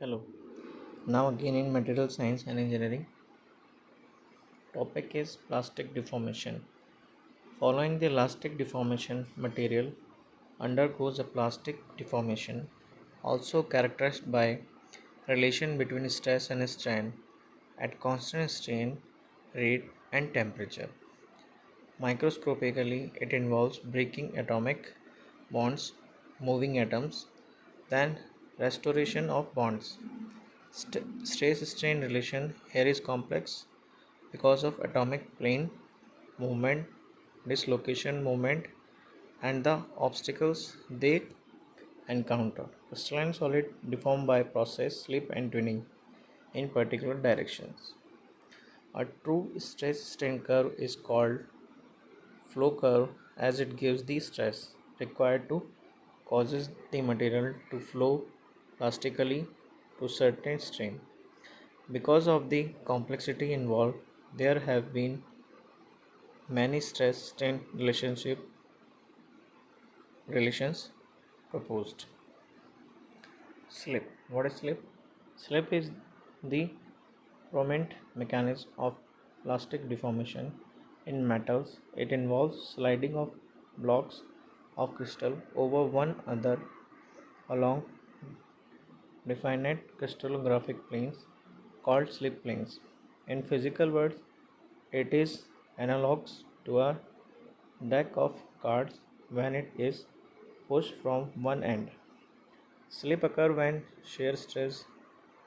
Hello. Now again in material science and engineering. Topic is plastic deformation. Following the elastic deformation, material undergoes a plastic deformation, also characterized by relation between stress and strain at constant strain, rate and temperature. Microscopically, it involves breaking atomic bonds, moving atoms, then restoration of bonds. Stress strain relation here is complex because of atomic plane movement, dislocation moment, and the obstacles they encounter. Crystalline solid deformed by process, slip, and tuning in particular directions. A true stress strain curve is called flow curve as it gives the stress required to causes the material to flow plastically to certain strain. Because of the complexity involved, there have been many stress strain relations proposed. Slip. What is slip? Slip is the prominent mechanism of plastic deformation in metals. It involves sliding of blocks of crystal over one another along definite crystallographic planes called slip planes. In physical words, it is analogous to a deck of cards when it is pushed from one end. Slip occur when shear stress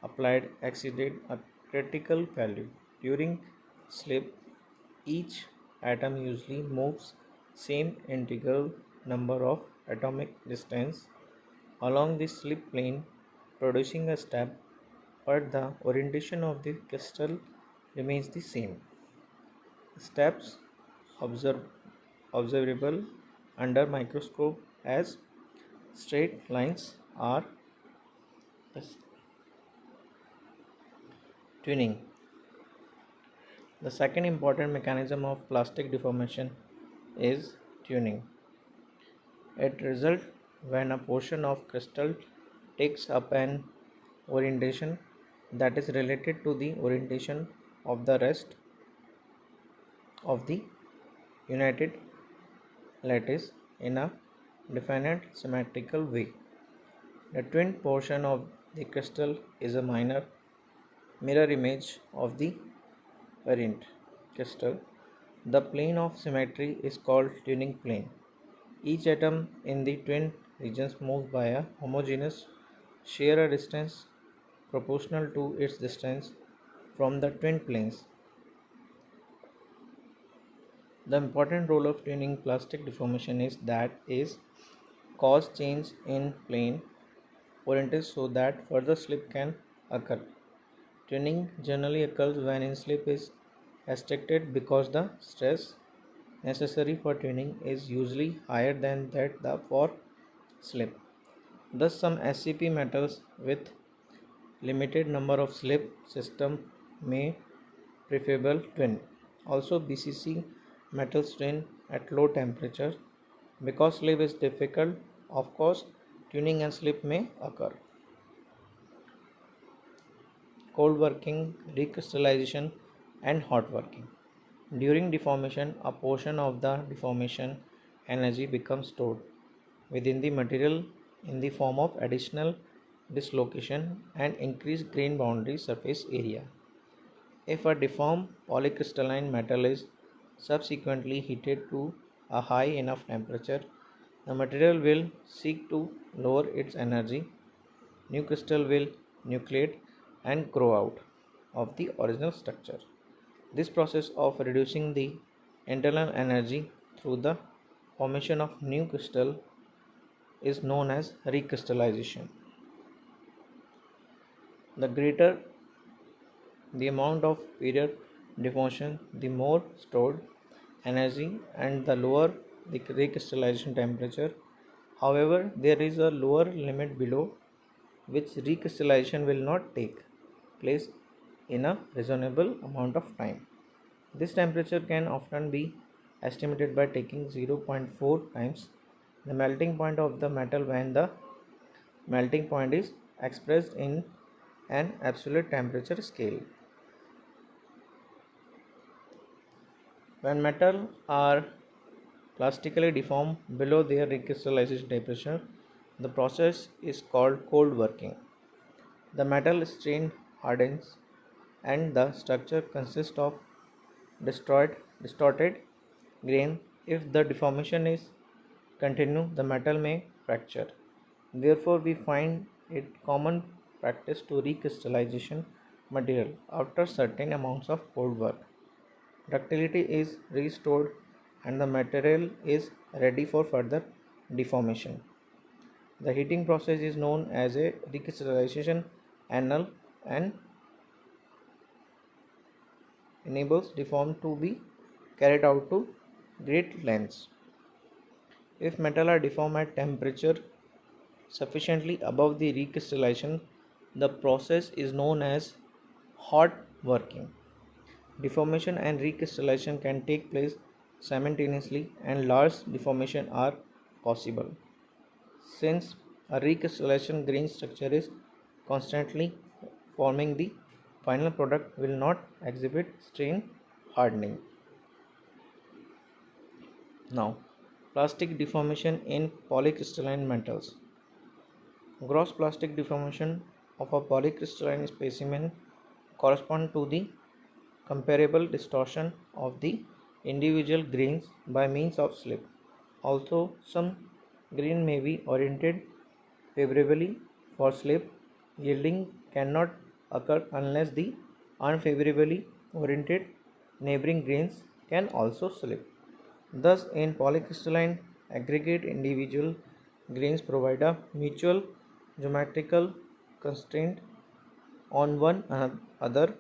applied exceeded a critical value. During slip, each atom usually moves same integral number of atomic distance along the slip plane, producing a step, but the orientation of the crystal remains the same. Steps observe, observable under microscope as straight lines are tuning. The second important mechanism of plastic deformation is tuning. It results when a portion of crystal takes up an orientation that is related to the orientation of the rest of the united lattice in a definite symmetrical way. The twinned portion of the crystal is a minor mirror image of the parent crystal. The plane of symmetry is called tuning plane. Each atom in the twin regions moves by a homogeneous shear distance proportional to its distance from the twin planes. The important role of tuning plastic deformation is that is cause change in plane orientation so that further slip can occur. Tuning generally occurs when in slip is restricted because the stress necessary for tuning is usually higher than that the for slip. Thus, some SCP metals with limited number of slip system may preferable twin. Also, BCC metals twin at low temperature because slip is difficult. Of course, tuning and slip may occur. Cold working, recrystallization, and hot working. During deformation, a portion of the deformation energy becomes stored within the material in the form of additional dislocation and increased grain boundary surface area. If a deformed polycrystalline metal is subsequently heated to a high enough temperature, the material will seek to lower its energy. New crystal will nucleate and grow out of the original structure. This process of reducing the internal energy through the formation of new crystal is known as recrystallization. The greater the amount of period deformation, the more stored energy and the lower the recrystallization temperature. However, there is a lower limit below which recrystallization will not take place in a reasonable amount of time. This temperature can often be estimated by taking 0.4 times the melting point of the metal when the melting point is expressed in an absolute temperature scale. When metals are plastically deformed below their recrystallization temperature, the process is called cold working. The metal strain hardens and the structure consists of distorted grain. If the deformation is continue, the metal may fracture. Therefore, we find it common practice to recrystallization material after certain amounts of cold work. Ductility is restored and the material is ready for further deformation. The heating process is known as a recrystallization annual and enables deform to be carried out to great lengths. If metal are deformed at temperature sufficiently above the recrystallization, the process is known as hot working. Deformation and recrystallization can take place simultaneously and large deformation are possible. Since a recrystallization grain structure is constantly forming, the final product will not exhibit strain hardening. Now, plastic deformation in polycrystalline metals. Gross plastic deformation of a polycrystalline specimen correspond to the comparable distortion of the individual grains by means of slip. Although some grain may be oriented favorably for slip, yielding cannot occur unless the unfavorably oriented neighboring grains can also slip. Thus, in polycrystalline aggregate, individual grains provide a mutual geometrical constraint on one another,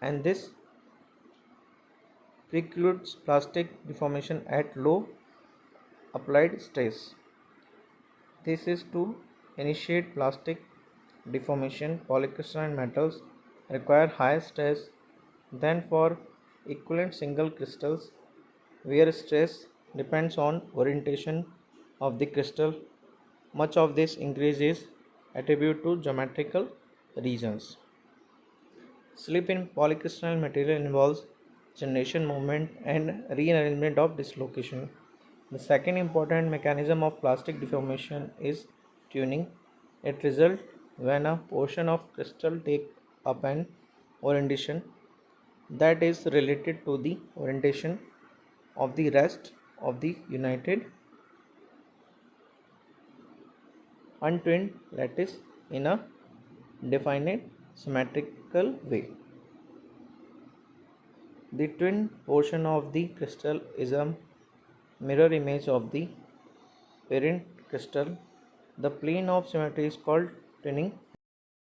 and this precludes plastic deformation at low applied stress. This is to initiate plastic deformation. Polycrystalline metals require higher stress than for equivalent single crystals, where stress depends on orientation of the crystal. Much of this increase is attributed to geometrical reasons. Slip in polycrystalline material involves generation, movement, and rearrangement of dislocation. The second important mechanism of plastic deformation is tuning. It results when a portion of crystal take up an orientation that is related to the orientation of the rest of the united untwinned lattice in a definite symmetrical way. The twin portion of the crystal is a mirror image of the parent crystal. The plane of symmetry is called twinning